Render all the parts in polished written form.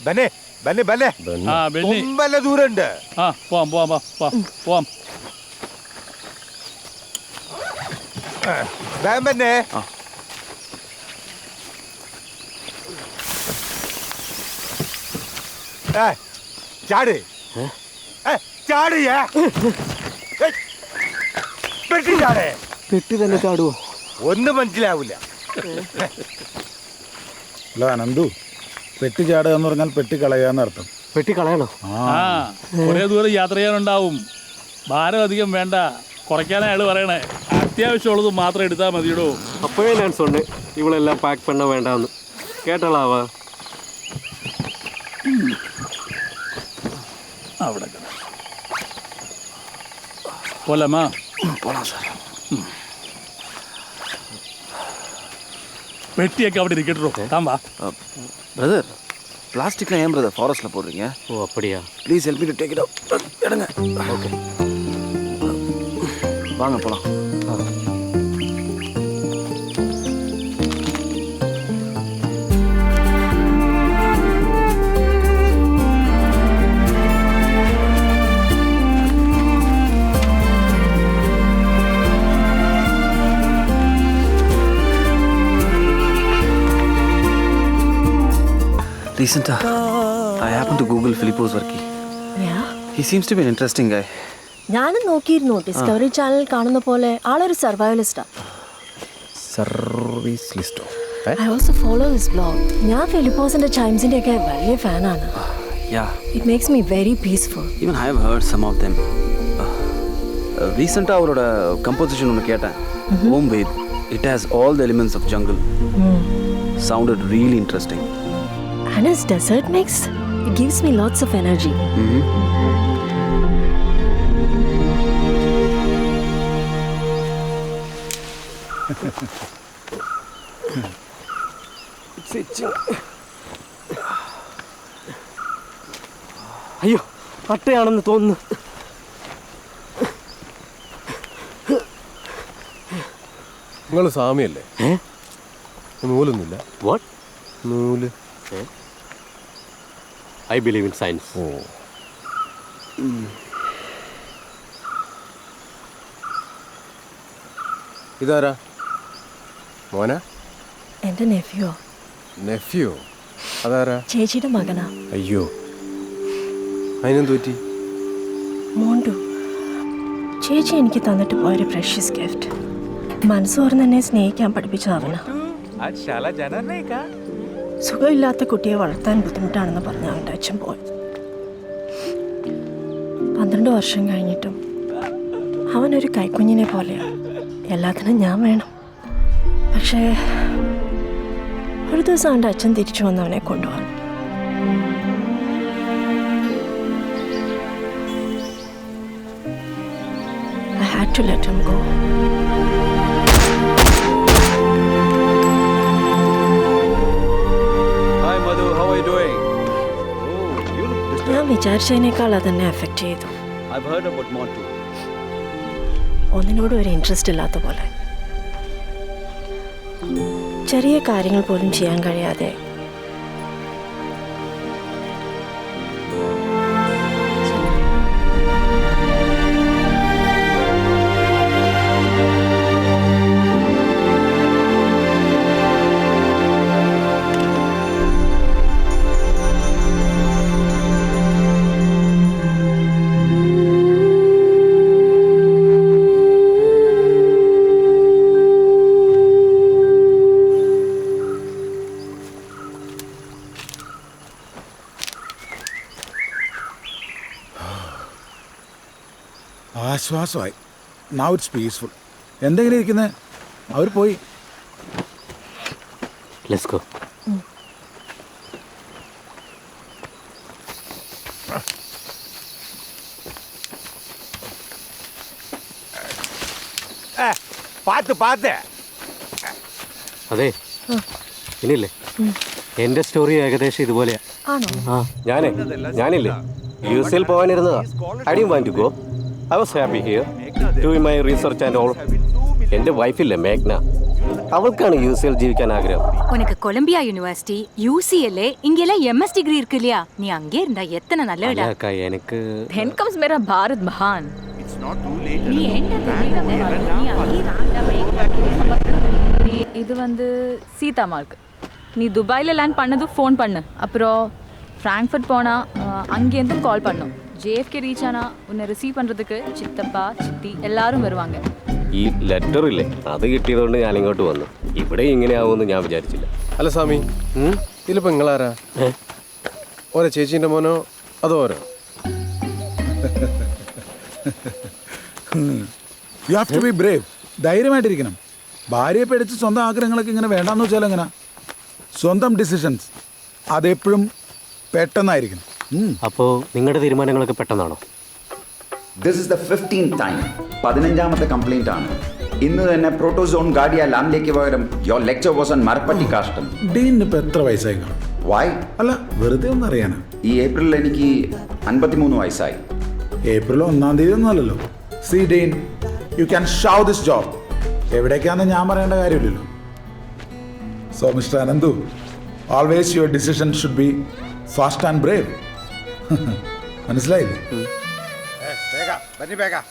ബന്നെ ബന്നെ ബന്നെ തുമ്പല്ല ദൂരമുണ്ട്. പോവാം. ബന്നെ ചാട് ചാടിയേ പെട്ടി ചാടേ. പെട്ടി തന്നെ ചാടുവോ? ഒന്നും മനസ്സിലാവില്ല. അല്ല അനന്തു, പെട്ടി ചാടുക എന്ന് പറഞ്ഞാൽ പെട്ടി കളയാന്ന് അർത്ഥം. പെട്ടി കളയണോ? കുറേ ദൂരം യാത്ര ചെയ്യാനുണ്ടാവും. ഭാരം അധികം വേണ്ട, കുറയ്ക്കാനാ അയാൾ പറയണേ. അത്യാവശ്യമുള്ളത് മാത്രം എടുത്താൽ മതിയിടോ. അപ്പോഴേ ഞാൻ சொன்னே ഇവളെല്ലാം പാക്ക് பண்ண വേണ്ടാന്ന്. കേട്ടളാവാ അവിടെ പോലാമാ? പോലാം സാർ. പെട്ടിയൊക്കെ അവിടെ ഇരിക്കട്ടോ. താമ്പാ பிரதர், பிளாஸ்டிக்லாம் ஏன் பிரதர் ஃபாரஸ்ட்ல போடுறீங்க? ഓ அப்படியா? Please help me to take it out. எடுங்க. ஓகே, வாங்க போலாம். Recently, I happened to Google Filippo's Varki. Yeah? He seems to be an interesting guy. ഞാനും നോക്കിയിരുന്നു. ഡിസ്കവറി ചാനൽ കാണുന്ന പോലെ ആളൊരു സർവൈവലിസ്റ്റാ. Service ലിസ്റ്റോ? I also follow his blog. ഞാൻ ഫിലിപ്പോസിന്റെ ചൈംസിന്റെ ഒക്കെ വലിയ ഫാനാണ്. Yeah. It makes me very peaceful. Even I have heard some of them. Recently, அவரோட composition ஒன்று கேட்டேன். Home Ved. It has all the elements of jungle. Sounded really interesting. And his dessert mix, it gives me lots of energy. അയ്യോ, അട്ടയാണെന്ന് തോന്നുന്നു. നിങ്ങൾ സ്വാമിയല്ലേ? നൂലൊന്നുമില്ല. What? നൂല്. I believe in science. ഓ, ഇതാരാ? മോന? എന്റെ നെഫ്യോ. നെഫ്യോ? അതാരാ? ചേച്ചിയുടെ മകനാ. അയ്യോ, അതിനെന്ത് പറ്റി? മോണ്ടു. ചേച്ചി എനിക്ക് തന്നിട്ട് പോയൊരു പ്രഷ്യസ് ഗിഫ്റ്റ്. മനസ്സോർന്ന് എന്നെ സ്നേഹിക്കാൻ പഠിപ്പിച്ച അവനാ. സുഖമില്ലാത്ത കുട്ടിയെ വളർത്താൻ ബുദ്ധിമുട്ടാണെന്ന് പറഞ്ഞ അവൻ്റെ അച്ഛൻ പോയത്. 12 വർഷം കഴിഞ്ഞിട്ടും അവനൊരു കൈക്കുഞ്ഞിനെ പോലെയാണ്. എല്ലാത്തിനും ഞാൻ വേണം. പക്ഷേ ഒരു ദിവസം അവൻ്റെ അച്ഛൻ തിരിച്ചു വന്ന് അവനെ കൊണ്ടുപോകാൻ. I had to let him go. ഞാൻ വിചാരിച്ചതിനേക്കാൾ അതെന്നെ എഫക്റ്റ് ചെയ്തു. ഒന്നിനോടും ഒരു ഇൻട്രസ്റ്റ് ഇല്ലാത്ത പോലെ. ചെറിയ കാര്യങ്ങൾ പോലും ചെയ്യാൻ കഴിയാതെ ആശ്വാസമായി. Now it's peaceful. എന്തെങ്കിലും ഇരിക്കുന്നത്? അവർ പോയി. Let's go. പാത്ത്. അതെ, ഇനിയില്ലേ എൻ്റെ സ്റ്റോറി ഏകദേശം ഇതുപോലെയാ. ആണോ? ഞാനില്ലേ USA പോകാനിരുന്നതാ. I didn't want to go. I was happy here doing my research and all. എൻ്റെ വൈഫില്ലേ മേഘ്ന, അവൾക്കാണ് UCL ജീവിക്കാൻ ആഗ്രഹം. உனக்கு கொலம்பியா யூனிவர்சிட்டி UCL இங்கெல்லாம் MS டிகிரி இருக்கு இல்லையா, நீ அங்கே இருந்தா எத்தனை நல்ல இடம். അക്ക എനിക്ക് then comes मेरा भारत महान. நீ இது வந்து சீதா மார்க். நீ துபாயில் லேண்ட் பண்ணது ஃபோன் பண்ணு. அப்புறம் ஃப்ராங்க்ஃபர்ட் போனால் அங்கேருந்தும் கால் பண்ணும். JFK ரீச் ஆனால் உன்னை ரிசீவ் பண்ணுறதுக்கு சித்தப்பா சித்தி எல்லாரும் வருவாங்க. ഈ ലെറ്റർ ഇല്ലേ, അത് കിട്ടിയതുകൊണ്ട് ഞാൻ ഇങ്ങോട്ട് വന്നു. ഇവിടെ ഇങ്ങനെ ആവുമെന്ന് ഞാൻ വിചാരിച്ചില്ല. അല്ല സ്വാമി, ഇതിലിപ്പോൾ നിങ്ങളാരാ? ഓരോ ചേച്ചീൻ്റെ മോനോ അതോ ഓരോ? You have to be brave. ധൈര്യമായിട്ടിരിക്കണം. ഭാര്യയെ പേടിച്ച് സ്വന്തം ആഗ്രഹങ്ങളൊക്കെ ഇങ്ങനെ വേണ്ടാന്ന് വെച്ചാൽ എങ്ങനെ? സ്വന്തം ഡിസിഷൻസ് അതെപ്പോഴും പെട്ടെന്നായിരിക്കണം. അപ്പോൾ നിങ്ങളുടെ തീരുമാനങ്ങളൊക്കെ പെട്ടെന്നാണോ? This is the 15th time. 15ാമത്തെ കംപ്ലൈന്റ് ആണ്. ഇന്ന് തന്നെ പ്രോട്ടോസോൺ ഗാഡിയ ലാംലേക്ക് പകരം യുവർ ലെക്ചർ വാസ് ഓൺ മരപ്പട്ടി കാഷ്ടം. ഡീനിന് ഇപ്പം എത്ര വയസ്സായി കാണും? വൈ? അല്ല, വെറുതെ ഒന്ന് അറിയാനാ. ഈ ഏപ്രിലിൽ എനിക്ക് 53 വയസ്സായി. ഏപ്രിൽ 1-ാം തീയതി ഒന്നും അല്ലല്ലോ. See Dean, you can show this job. എവിടേക്കാന്ന് ഞാൻ പറയേണ്ട കാര്യമില്ലല്ലോ. So mister Ananthu, always your decision should be fast and brave. മനസ്സിലായില്ലേ? വേഗം ബന്നി വേഗം.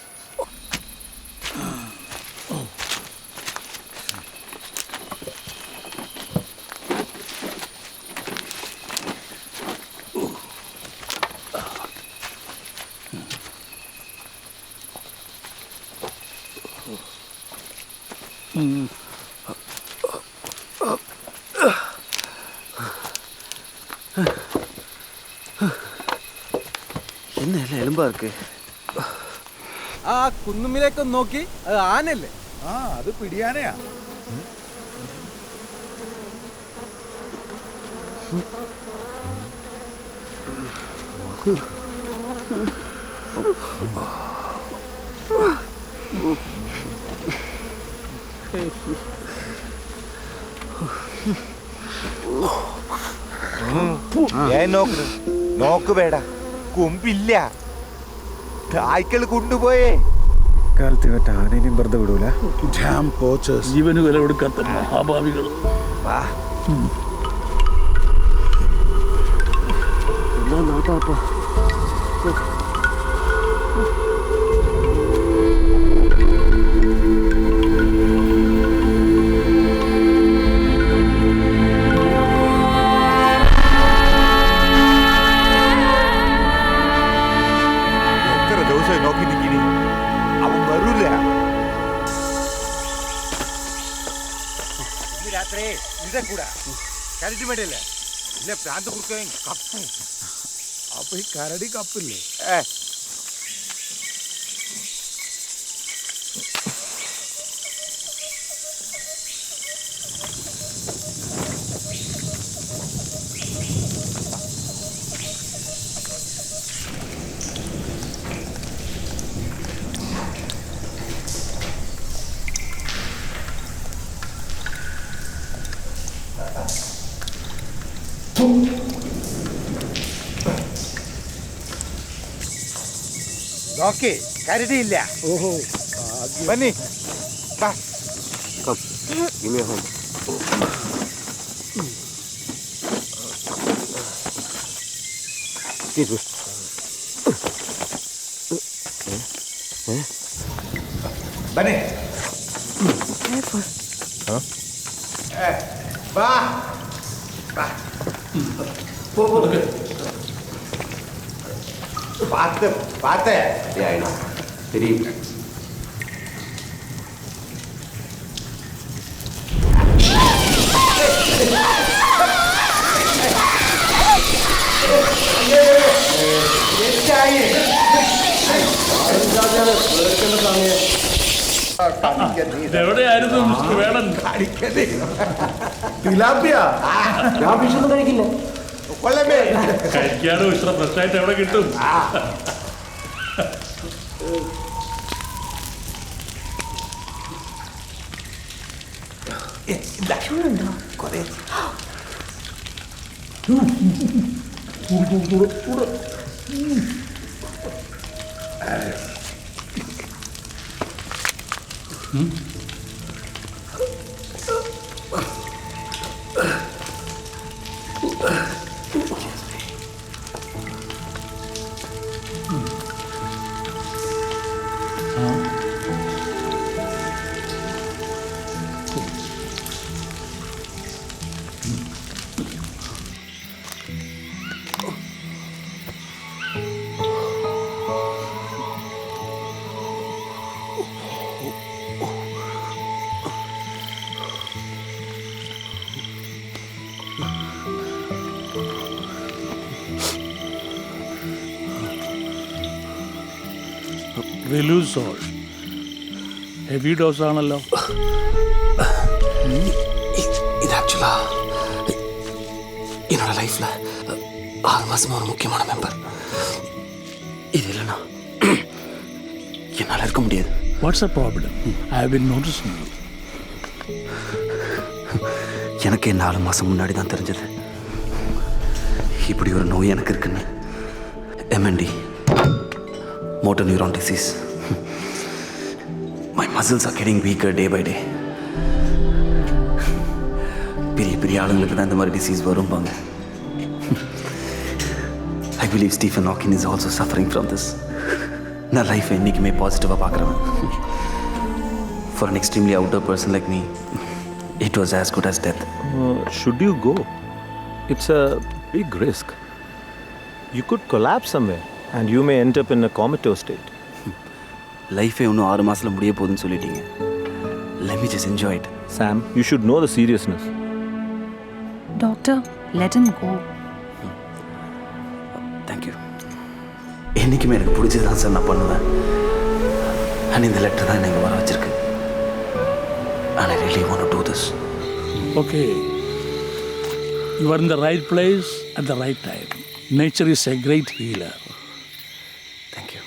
എന്നല്ല എലുമ്പാർക്ക് ആ കുന്നുമ്മിലേക്കൊന്ന് നോക്കി, അത് ആനല്ലേ? ആ, അത് പിടിയാനയാ. നോക്ക് വേടാ, കുമ്പില്ല. തായ്ക്കൾ കൊണ്ടുപോയേ. കാലത്ത് മറ്റേ ആനേനെയും വെറുതെ വിടൂല. Damn poachers. ജീവന് വില കൊടുക്കാത്ത മഹാഭാവികൾ. എത്ര ദിവസമായി നോക്കി നിൽക്കിനി, അവൻ വരൂല. ഇന്ന് രാത്രി ഇതെ കൂടാ കരടി വേണ്ടല്ലേ? ഇല്ല, പ്രാന്ത് കുറുക്കൻ കപ്പും. അപ്പൊ ഈ കരടി കപ്പില്ലേ? നോക്കി, കരടിയില്ല. ഓഹോ, ബന്നി വാ. Come, give me a hand. Excuse me. Bunny വാ. പാത്ത് പാത്ത്. Yeah, I know. Very. ഇതെവിടെയായിരുന്നു മിസ്റ്റർ വേടൻ? തിലാപ്പിയ. ഞാൻ ഫിഷൊന്നും കഴിക്കില്ല. കൊള്ളമേ. കഴിക്കാനോ ഇത്ര ഫ്രഷായിട്ട് എവിടെ കിട്ടും? ചൂടുണ്ടോ? വെലൂസോൾ ഹെവി ഡോസ് ആണല്ലോ. இது ஆக்சுவலா என்னோட லைஃப்ல 6 மாசமா ஒரு முக்கியமான மெம்பர். இது இல்லைன்னா என்னால் இருக்க முடியாது. What's a problem? I have been noticing you. எனக்கு 4 மாதம் முன்னாடி தான் தெரிஞ்சது இப்படி ஒரு நோய் எனக்கு இருக்குன்னு. MND, motor neuron disease. My muscles are getting weaker day by day. பெரிய பெரிய ஆளுங்களுக்கு தான் இந்த மாதிரி disease வரும்பாங்க. I believe Stephen Hawking is also suffering from this. நான் லைஃப்பை என்றைக்குமே பாசிட்டிவாக பார்க்குறேன். For an extremely outdoor person like me, it was as good as death. Should you go? It's a big risk. You could collapse somewhere and you may end up in a comatose state. லைஃபே இன்னும் 6 மாதத்தில் முடிய போகுதுன்னு சொல்லிட்டீங்க. Let me just enjoy it. Sam, you should know the seriousness. Doctor, let him go. Thank you. என்றைக்குமே எனக்கு பிடிச்சது தான் சார் நான் பண்ணுவேன். அண்ட் இந்த லெட்டர் தான் எனக்கு வர வச்சிருக்கு. And I really want to do this. Okay. You are in the right place at the right time. Nature is a great healer. Thank you.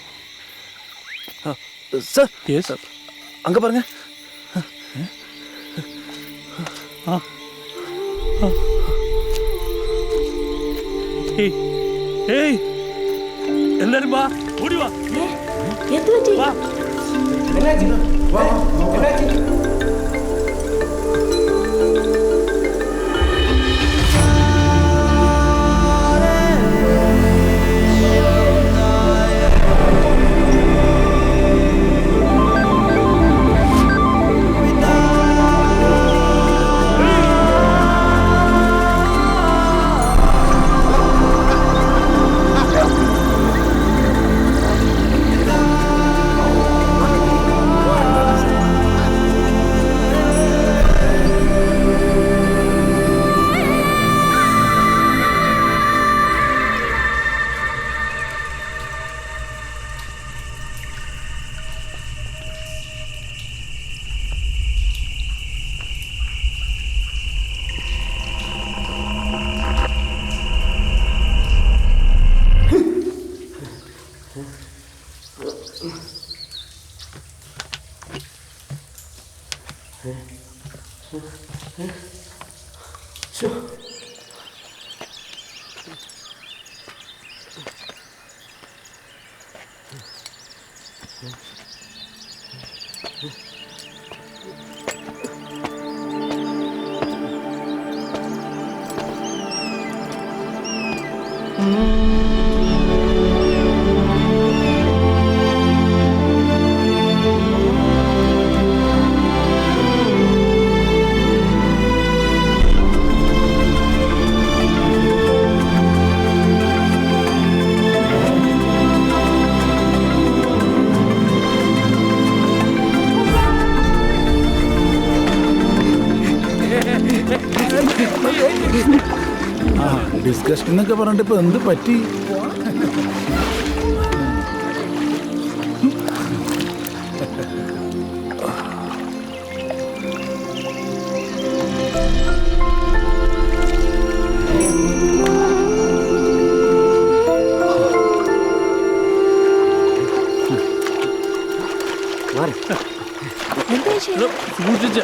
Sir. Yes? அங்கே பாருங்க. Hey. Hey. எல்லாரும் வா. ஓடி வா. എന്ത് പറ്റി? வா. ഡിസ്കഷൻ എന്നൊക്കെ പറഞ്ഞിട്ട് ഇപ്പൊ എന്ത് പറ്റി? സൂക്ഷിച്ച്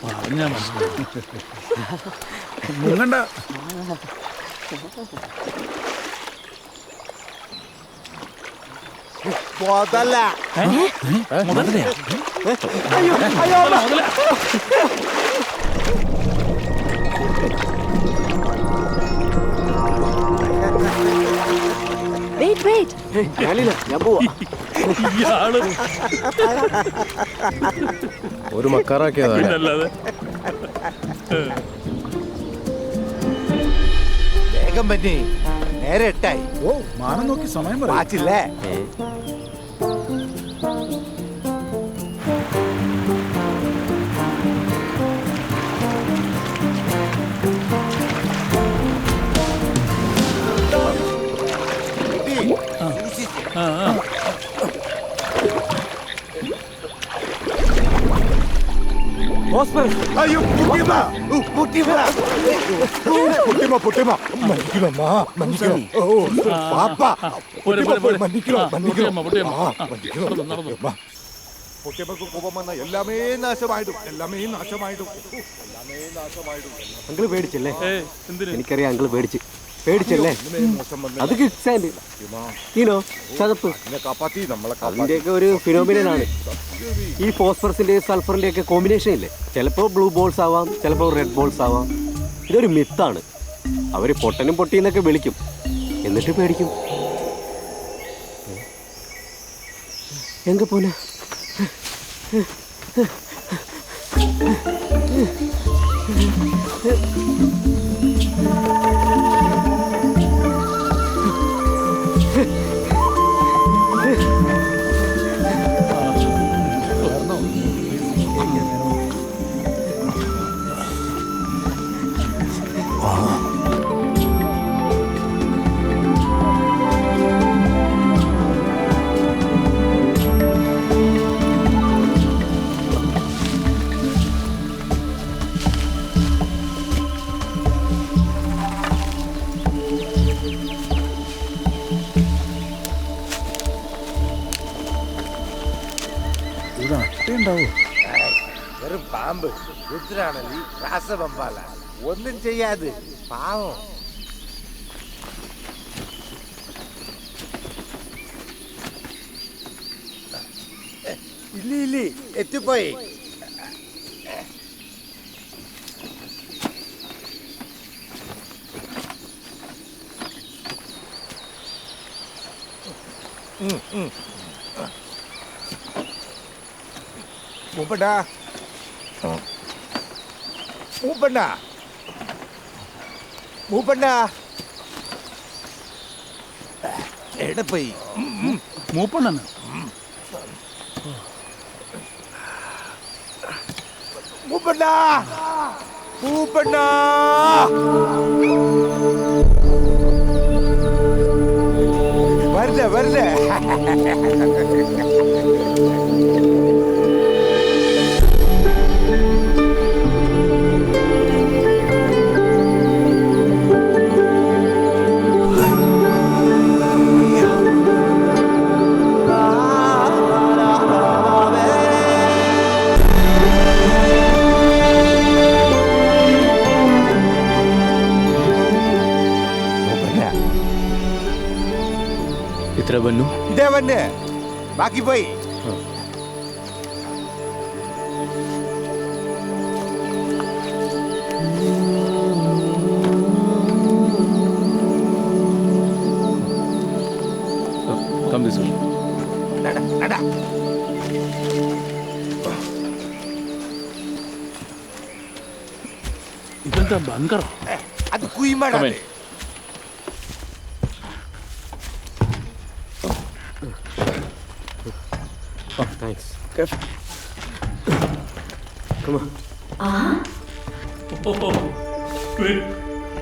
പറഞ്ഞാ മനസ്സിലായി. മുങ്ങണ്ട. മുതലയാ? Wait, wait. ഞാൻ പോവാ. ഇയാള് ഒരു മക്കാറാക്കിയതാണ്. പിന്നല്ലാതെ. വേഗം പറ്റി നേരെ 8 ഓ മാനം നോക്കി സമയം പറ. വാച്ചില്ലേ? അയ്യോ പൊട്ടിമ മന്നിക്കണമ്മ മന്നിക്കണം ഓ പാപ്പ മന്നിക്കണം പൊട്ടിയമ്മക്ക് കോപം വന്ന എല്ലാമേ നാശമായിടും അങ്കിൾ പേടിച്ചല്ലേ ഏയ് എന്തിന് എനിക്കറിയാം അങ്കിൾ പേടിച്ചല്ലേ അത് കിഡ്സാൻഡ് ഈനോ ചതപ്പ് കാപ്പാത്തി നമ്മളെ അതിന്റെയൊക്കെ ഒരു ഫിനോമിനലാണ് ഈ ഫോസ്ഫറസിന്റെയും സൾഫറിന്റെയും ഒക്കെ കോമ്പിനേഷൻ ഇല്ലേ ചിലപ്പോൾ ബ്ലൂ ബോൾസ് ആവാം ചിലപ്പോൾ റെഡ് ബോൾസ് ആവാം ഇതൊരു മിത്താണ് അവര് പൊട്ടനും പൊട്ടിന്നൊക്കെ വിളിക്കും എന്നിട്ട് പേടിക്കും എങ്ക പോനെ വെറും പാമ്പ് രുദ്രാണല്ലി രാസപമ്പാല ഒന്നും ചെയ്യാതെ പാവം ഇല്ല എത്തിപ്പോയി മൂപ്പണ്ണ എടപ്പോയി മൂപ്പണ്ണന് മൂപ്പണ്ണ വരല്ലേ ഇത്ര ബന്നു ഇതേ വന്ന് ബാക്കി പോയി കം ദിസ് വേ നടാ ഇതെന്താ ബങ്കറോ അത് കുയിമടാ Thanks.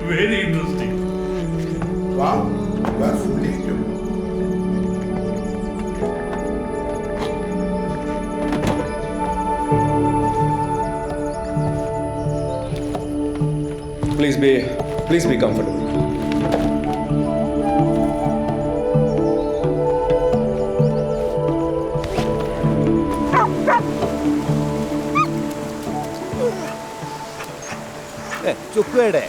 Very interesting Wow, you are fully into. Please be comfortable. ചുക്കുവേടെ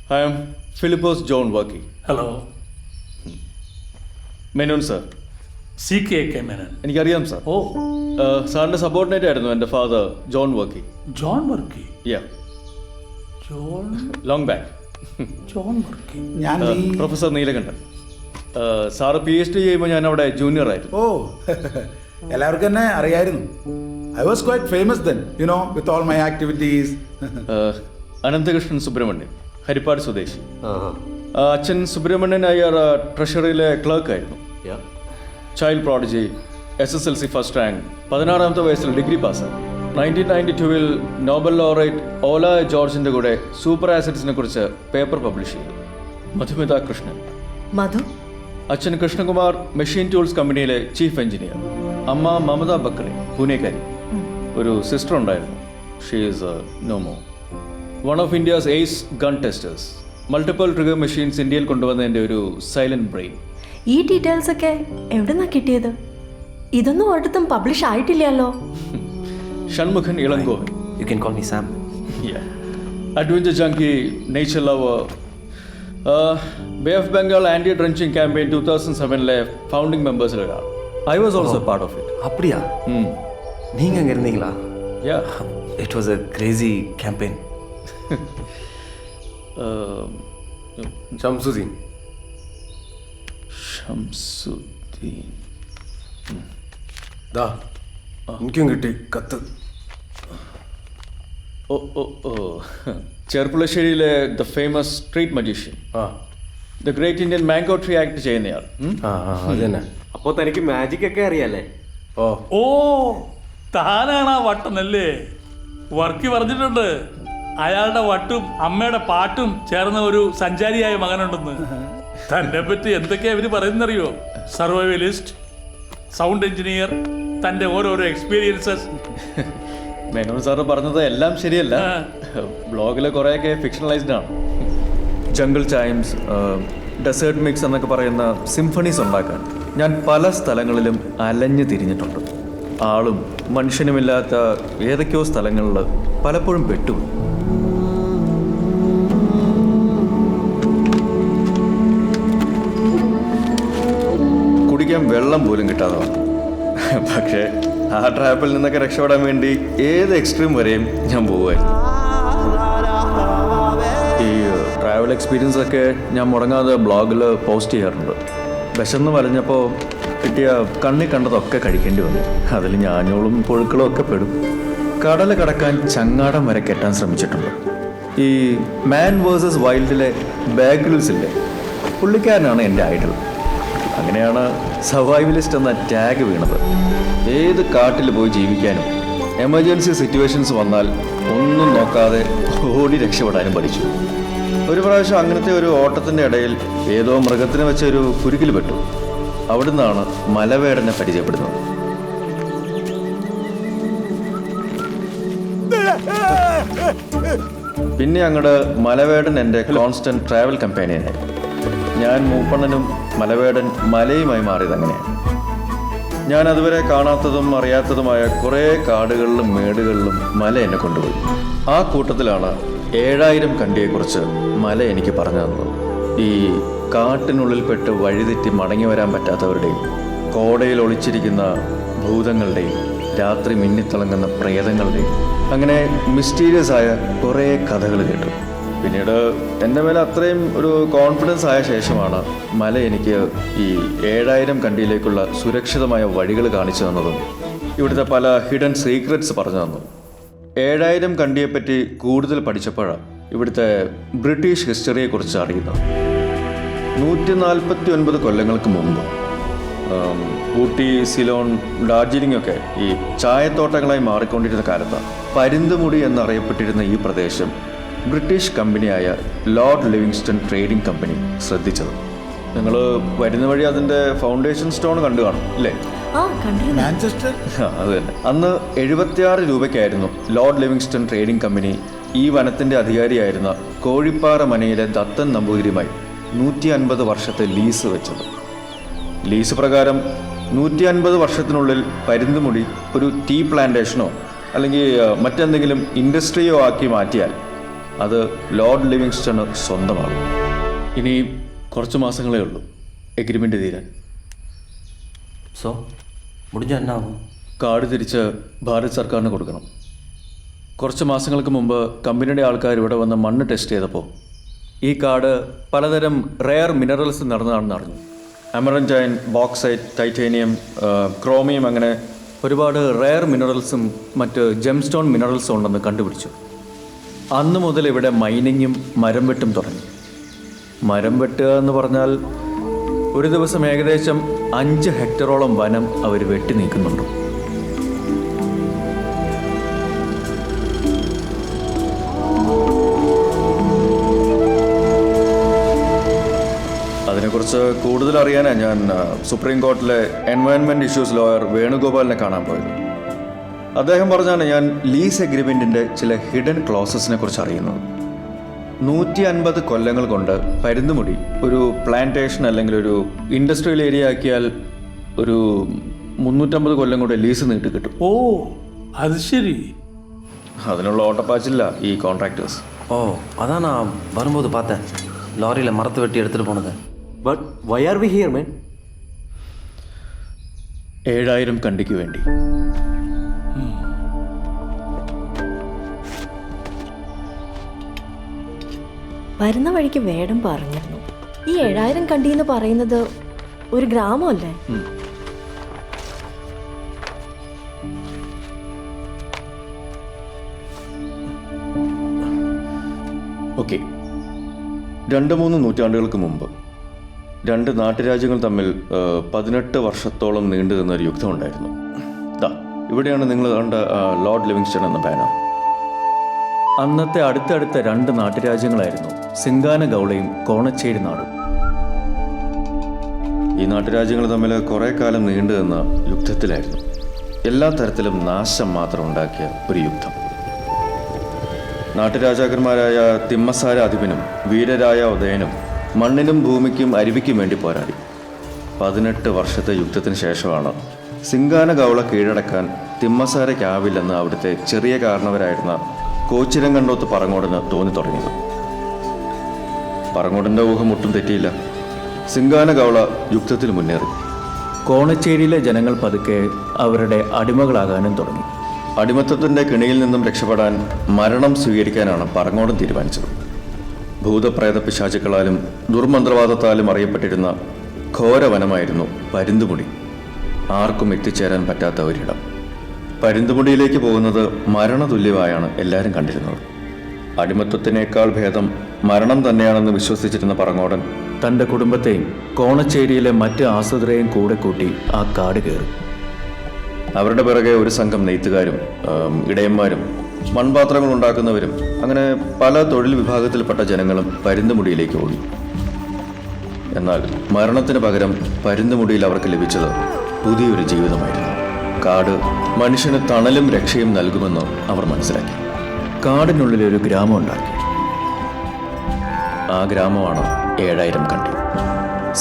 I am Philippos John Worky. Hello Menon sir CK Menon എനിക്കറിയാം സാർ ഓ സാറിൻ്റെ സബോർഡിനേറ്റ് ആയിരുന്നു എൻ്റെ father John Varkey John Varkey yeah John long back John Varkey ഞാൻ പ്രൊഫസർ നീലകണ്ഠൻ സാറ് PhD ചെയ്യുമ്പോൾ ഞാൻ അവിടെ junior ആയിരുന്നു ഓ എല്ലാവർക്കും എന്നെ അറിയായിരുന്നു I was quite famous then you know with all my activities Ananthakrishnan Subramanian Harippad സ്വദേശി അച്ഛൻ സുബ്രഹ്മണ്യൻ അയ്യർ ട്രഷറിയിലെ ക്ലർക്കായിരുന്നു child prodigy SSLC first rank 16-ാമത്തെ വയസ്സിൽ ഡിഗ്രി പാസ്സായി 1992-ൽ നോബൽ ലോറേറ്റ് ഓല ജോർജിൻ്റെ കൂടെ സൂപ്പർ ആസിഡ്സിനെ കുറിച്ച് പേപ്പർ പബ്ലിഷ് ചെയ്തു മധുമിത കൃഷ്ണൻ മധു അച്ഛൻ കൃഷ്ണകുമാർ മെഷീൻ ടൂൾസ് കമ്പനിയിലെ ചീഫ് എഞ്ചിനീയർ. അമ്മ മമത ബക്കറി, പൂനെക്കാരി. ഒരു സിസ്റ്റർ ഉണ്ടായിരുന്നു. She is no more. One of India's ace gun testers. Multiple trigger machines ഇന്ത്യയിൽ കൊണ്ടുവന്നതിൻ്റെ ഒരു സൈലന്റ് ബ്രെയിൻ. ഈ ഡീറ്റെയിൽസ് ഒക്കെ എവിടെന്നാ കിട്ടിയത്? ഇതൊന്നും ഒരിടത്തും പബ്ലിഷ് ആയിട്ടില്ലല്ലോ. Shanmukhan Ilangovan. You can call me Sam. Adventure junkie, nature lover. Bay of Bengal anti dredging campaign 2007-ലെ ഫൗണ്ടിങ് മെമ്പേഴ്സിൽ ഒരാൾ. I was also part of it. அப்படியா? நீங்க அங்க இருந்தீங்களா? Yeah. It was a crazy campaign. Shamsuddin. Shamsuddin. ദാ എനിക്കും കിട്ടി കത്ത്. ഓ ചെർപ്പുളശ്ശേരിയിലെ the famous street magician, the great Indian mango tree act ചെയ്യുന്നയാൾ. അത് തന്നെ. അപ്പോൾ തനിക്ക് മാജിക് ഒക്കെ അറിയാലേ? ഓ, താനാണ് ആ വട്ടനല്ലേ? വർക്കി പറഞ്ഞിട്ടുണ്ട് അയാളുടെ വട്ടും അമ്മയുടെ പാട്ടും ചേർന്ന ഒരു സഞ്ചാരിയായ മകനുണ്ടെന്ന്. തന്നെ പറ്റി എന്തൊക്കെയാ ഇവര് പറയുന്നറിയോ? സർവൈവലിസ്റ്റ്, സൗണ്ട് എഞ്ചിനീയർ, തൻ്റെ ഓരോരോ എക്സ്പീരിയൻസസ്. മേനോൻ സാറ് പറഞ്ഞത് എല്ലാം ശരിയല്ല. ബ്ലോഗിൽ കുറേയൊക്കെ ഫിക്ഷണലൈസ്ഡ് ആണ്. ജംഗിൾ ചൈംസ്, ഡെസേർട്ട് മിക്സ് എന്നൊക്കെ പറയുന്ന സിംഫണീസ് ഉണ്ടാക്കാൻ ഞാൻ പല സ്ഥലങ്ങളിലും അലഞ്ഞു തിരിഞ്ഞിട്ടുണ്ട്. ആളും മനുഷ്യനുമില്ലാത്ത ഏതൊക്കെയോ സ്ഥലങ്ങളിൽ പലപ്പോഴും പെട്ടുപോയി. കുടിക്കാൻ വെള്ളം പോലും കിട്ടാതെ വന്നു. പക്ഷേ ആ ട്രാപ്പിൽ നിന്നൊക്കെ രക്ഷപ്പെടാൻ വേണ്ടി ഏത് എക്സ്ട്രീം വരെയും ഞാൻ പോവുമായിരുന്നു. ഈ ട്രാവൽ എക്സ്പീരിയൻസ് ഒക്കെ ഞാൻ മുടങ്ങാതെ ബ്ലോഗിൽ പോസ്റ്റ് ചെയ്യാറുണ്ട്. വിശന്ന് വലഞ്ഞപ്പോൾ കിട്ടിയ കണ്ണി കണ്ടതൊക്കെ കഴിക്കേണ്ടി വന്നു. അതിൽ ഞാഞ്ഞോളും പുഴുക്കളും ഒക്കെ പെടും. കടൽ കടക്കാൻ ചങ്ങാടം വരെ കെട്ടാൻ ശ്രമിച്ചിട്ടുണ്ട്. ഈ മാൻ വേഴ്സസ് വൈൽഡിലെ ബാഗ്രിൽസ് ഇല്ലേ, പുള്ളിക്കാരനാണ് എൻ്റെ ഐഡൽ. അങ്ങനെയാണ് സർവൈവലിസ്റ്റ് എന്ന ടാഗ് വീണത്. ഏത് കാട്ടിൽ പോയി ജീവിക്കാനും എമർജൻസി സിറ്റുവേഷൻസ് വന്നാൽ ഒന്നും നോക്കാതെ ഓടി രക്ഷപ്പെടാനും പഠിച്ചു. ഒരു പ്രാവശ്യം അങ്ങനത്തെ ഒരു ഓട്ടത്തിൻ്റെ ഇടയിൽ ഏതോ മൃഗത്തിനെ വെച്ച ഒരു കുരുക്കിൽ പെട്ടു. അവിടുന്നാണ് മലവേടനെ പരിചയപ്പെടുന്നത്. പിന്നെ അങ്ങോട്ട് മലവേടൻ എൻ്റെ കോൺസ്റ്റന്റ് ട്രാവൽ കമ്പാനിയനായി. ഞാൻ മൂപ്പണ്ണനും മലവേടൻ മലയുമായി മാറിയത് അങ്ങനെയാണ്. ഞാൻ അതുവരെ കാണാത്തതും അറിയാത്തതുമായ കുറേ കാടുകളിലും മേടുകളിലും മല എന്നെ കൊണ്ടുപോയി. ആ കൂട്ടത്തിലാണ് 7000 കണ്ടിയെക്കുറിച്ച് മല എനിക്ക് പറഞ്ഞു തന്നത്. ഈ കാട്ടിനുള്ളിൽപ്പെട്ട് വഴിതെറ്റി മടങ്ങി വരാൻ പറ്റാത്തവരുടെയും കോടയിൽ ഒളിച്ചിരിക്കുന്ന ഭൂതങ്ങളുടെയും രാത്രി മിന്നിത്തിളങ്ങുന്ന പ്രേതങ്ങളുടെയും അങ്ങനെ മിസ്റ്റീരിയസ് ആയ കുറേ കഥകൾ കേട്ടു. പിന്നീട് എൻ്റെ മേലെ അത്രയും ഒരു കോൺഫിഡൻസ് ആയ ശേഷമാണ് മല എനിക്ക് ഈ 7000 കണ്ടിയിലേക്കുള്ള സുരക്ഷിതമായ വഴികൾ കാണിച്ചു തന്നതും ഇവിടുത്തെ പല ഹിഡൻ സീക്രറ്റ്സ് പറഞ്ഞു തന്നു. 7000 കണ്ടിയെപ്പറ്റി കൂടുതൽ പഠിച്ചപ്പോഴാണ് ഇവിടുത്തെ ബ്രിട്ടീഷ് ഹിസ്റ്ററിയെക്കുറിച്ച് അറിയുന്നത്. 149 കൊല്ലങ്ങൾക്ക് മുമ്പ് ഊട്ടി, സിലോൺ, ഡാർജിലിംഗ് ഒക്കെ ഈ ചായത്തോട്ടങ്ങളായി മാറിക്കൊണ്ടിരുന്ന കാലത്ത് പരുന്തുമുടി എന്നറിയപ്പെട്ടിരുന്ന ഈ പ്രദേശം ബ്രിട്ടീഷ് കമ്പനിയായ ലോർഡ് ലിവിങ്സ്റ്റൺ ട്രേഡിംഗ് കമ്പനി ശ്രദ്ധിച്ചത്. നിങ്ങൾ വരുന്ന വഴി അതിൻ്റെ ഫൗണ്ടേഷൻ സ്റ്റോൺ കണ്ടു കാണും അല്ലേ? മാഞ്ചസ്റ്റർ. അത് തന്നെ. അന്ന് 76 രൂപയ്ക്കായിരുന്നു ലോർഡ് ലിവിങ്സ്റ്റൺ ട്രേഡിംഗ് കമ്പനി ഈ വനത്തിൻ്റെ അധികാരിയായിരുന്ന കോഴിപ്പാറ മനയിലെ ദത്തൻ നമ്പൂതിരിയുമായി 150 വർഷത്തെ ലീസ് വെച്ചത്. ലീസ് പ്രകാരം 150 വർഷത്തിനുള്ളിൽ പരുന്തുമുടി ഒരു ടീ പ്ലാന്റേഷനോ അല്ലെങ്കിൽ മറ്റെന്തെങ്കിലും ഇൻഡസ്ട്രിയോ ആക്കി മാറ്റിയാൽ അത് ലോർഡ് ലിവിങ്സ്റ്റണ് സ്വന്തമാകും. ഇനി കുറച്ച് മാസങ്ങളേ ഉള്ളൂ എഗ്രിമെൻ്റ് തീരാൻ. സോ മുടിഞ്ഞാൽ എന്നാവും? കാർഡ് തിരിച്ച് ഭാരത് സർക്കാരിന് കൊടുക്കണം. കുറച്ച് മാസങ്ങൾക്ക് മുമ്പ് കമ്പനിയുടെ ആൾക്കാർ ഇവിടെ വന്ന് മണ്ണ് ടെസ്റ്റ് ചെയ്തപ്പോൾ ഈ കാർഡ് പലതരം റെയർ മിനറൽസ് നടന്നതാണെന്ന് അറിഞ്ഞു. അമറൻറ്റൈൻ, ബോക്സൈറ്റ്, ടൈറ്റേനിയം, ക്രോമിയം, അങ്ങനെ ഒരുപാട് റെയർ മിനറൽസും മറ്റ് ജെംസ്റ്റോൺ മിനറൽസും ഉണ്ടെന്ന് കണ്ടുപിടിച്ചു. അന്ന് മുതൽ ഇവിടെ മൈനിങ്ങും മരം വെട്ടും തുടങ്ങി. മരം വെട്ടുക എന്ന് പറഞ്ഞാൽ ഒരു ദിവസം ഏകദേശം 5 ഹെക്ടറോളം വനം അവർ വെട്ടി നീക്കുന്നുണ്ട്. അതിനെക്കുറിച്ച് കൂടുതൽ അറിയാനാണ് ഞാൻ സുപ്രീം കോർട്ടിലെ എൻവയൺമെൻറ്റ് ഇഷ്യൂസ് ലോയർ വേണുഗോപാലിനെ കാണാൻ പോയത്. അദ്ദേഹം പറഞ്ഞാണ് ഞാൻ ലീസ് എഗ്രിമെൻറ്റിൻ്റെ ചില ഹിഡൻ ക്ലോസസിനെ കുറിച്ച് അറിയുന്നത്. 150 കൊല്ലങ്ങൾ കൊണ്ട് പരുന്തുമുടി ഒരു പ്ലാന്റേഷൻ അല്ലെങ്കിൽ ഒരു ഇൻഡസ്ട്രിയൽ ഏരിയ ആക്കിയാൽ ഒരു 350 കൊല്ലം കൊണ്ട് ലീസ് നീട്ടി കിട്ടും. ഓ അത് ശരി. അതിനുള്ള ഓട്ടപ്പാച്ചില്ല ഈ കോൺട്രാക്ടേഴ്സ്. ഓ അതാ நான் வரும்போது பார்த்தேன் லாரியில் மரத்தை வெட்டி எடுத்துகிட்டு போனது. But why are we here man? 7000 കണ്ടിക്ക് വേണ്ടി. വരുന്ന വഴിക്ക് വേടം പറഞ്ഞിരുന്നു ഈ 7000 കണ്ടി എന്ന് പറയുന്നത് ഒരു ഗ്രാമമല്ലേ? ഓക്കെ, 2-3 നൂറ്റാണ്ടുകൾക്ക് മുമ്പ് 2 നാട്ടുരാജ്യങ്ങൾ തമ്മിൽ 18 വർഷത്തോളം നീണ്ടു നിന്ന ഒരു യുദ്ധം ഉണ്ടായിരുന്നു. ഇവിടെയാണ് നിങ്ങൾ കണ്ട ലോർഡ് ലിവിങ്സ്റ്റൺ എന്ന ബാനർ. അന്നത്തെ അടുത്തടുത്ത 2 നാട്ടുരാജ്യങ്ങളായിരുന്നു സിംഗാന ഗൗളയും കോണച്ചേരി നാടും. ഈ നാട്ടുരാജ്യങ്ങൾ തമ്മിൽ കുറേ കാലം നീണ്ടു നിന്ന യുദ്ധത്തിലായിരുന്നു. എല്ലാ തരത്തിലും നാശം മാത്രം ഉണ്ടാക്കിയ ഒരു യുദ്ധം. നാട്ടുരാജാക്കന്മാരായ തിമ്മസാര അധിപനും വീരരായ ഉദയനും മണ്ണിനും ഭൂമിക്കും അരുവിക്കും വേണ്ടി പോരാടി. 18 വർഷത്തെ യുദ്ധത്തിന് ശേഷമാണ് സിംഗാന ഗൗള കീഴടക്കാൻ തിമ്മസാരയ്ക്കാവില്ലെന്ന് അവിടുത്തെ ചെറിയ കാരണവരായിരുന്ന കോച്ചിരങ്കണ്ടോത്ത് പറങ്ങോടിന് തോന്നി തുടങ്ങിയത്. പറങ്ങോടിൻ്റെ ഊഹം ഒട്ടും തെറ്റിയില്ല. സിംഗാന ഗൗള യുദ്ധത്തിൽ മുന്നേറി. കോണച്ചേരിയിലെ ജനങ്ങൾ പതുക്കെ അവരുടെ അടിമകളാകാനും തുടങ്ങി. അടിമത്തത്തിൻ്റെ കിണിയിൽ നിന്നും രക്ഷപ്പെടാൻ മരണം സ്വീകരിക്കാനാണ് പറങ്ങോടൻ തീരുമാനിച്ചത്. ഭൂതപ്രേത പിശാചുക്കളാലും ദുർമന്ത്രവാദത്താലും അറിയപ്പെട്ടിരുന്ന ഘോരവനമായിരുന്നു പരുന്തുമുടി. ആർക്കും എത്തിച്ചേരാൻ പറ്റാത്ത ഒരിടം. പരുന്തുമുടിയിലേക്ക് പോകുന്നത് മരണതുല്യമായാണ് എല്ലാവരും കണ്ടിരുന്നത്. അടിമത്വത്തിനേക്കാൾ ഭേദം മരണം തന്നെയാണെന്ന് വിശ്വസിച്ചിരുന്ന പറങ്ങോടൻ തൻ്റെ കുടുംബത്തെയും കോണച്ചേരിയിലെ മറ്റ് ആശ്രിതരെയും കൂടെ കൂട്ടി ആ കാട് കയറി. അവരുടെ പിറകെ ഒരു സംഘം നെയ്ത്തുകാരും ഇടയന്മാരും മൺപാത്രങ്ങൾ ഉണ്ടാക്കുന്നവരും അങ്ങനെ പല തൊഴിൽ വിഭാഗത്തിൽപ്പെട്ട ജനങ്ങളും പരുന്തുമുടിയിലേക്ക് ഓടി. എന്നാൽ മരണത്തിന് പകരം പരുന്തുമുടിയിൽ അവർക്ക് ലഭിച്ചത് പുതിയൊരു ജീവിതമായിരുന്നു. കാട് മനുഷ്യന് തണലും രക്ഷയും നൽകുമെന്ന് അവർ മനസ്സിലാക്കി. കാടിനുള്ളിൽ ഒരു ഗ്രാമം ഉണ്ടാക്കി. ആ ഗ്രാമമാണ് 7000 കണ്ടി.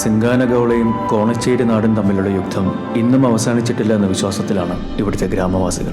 സിംഗാന ഗൗളയും കോണച്ചേരി നാടും തമ്മിലുള്ള യുദ്ധം ഇന്നും അവസാനിച്ചിട്ടില്ല എന്ന വിശ്വാസത്തിലാണ് ഇവിടുത്തെ ഗ്രാമവാസികൾ.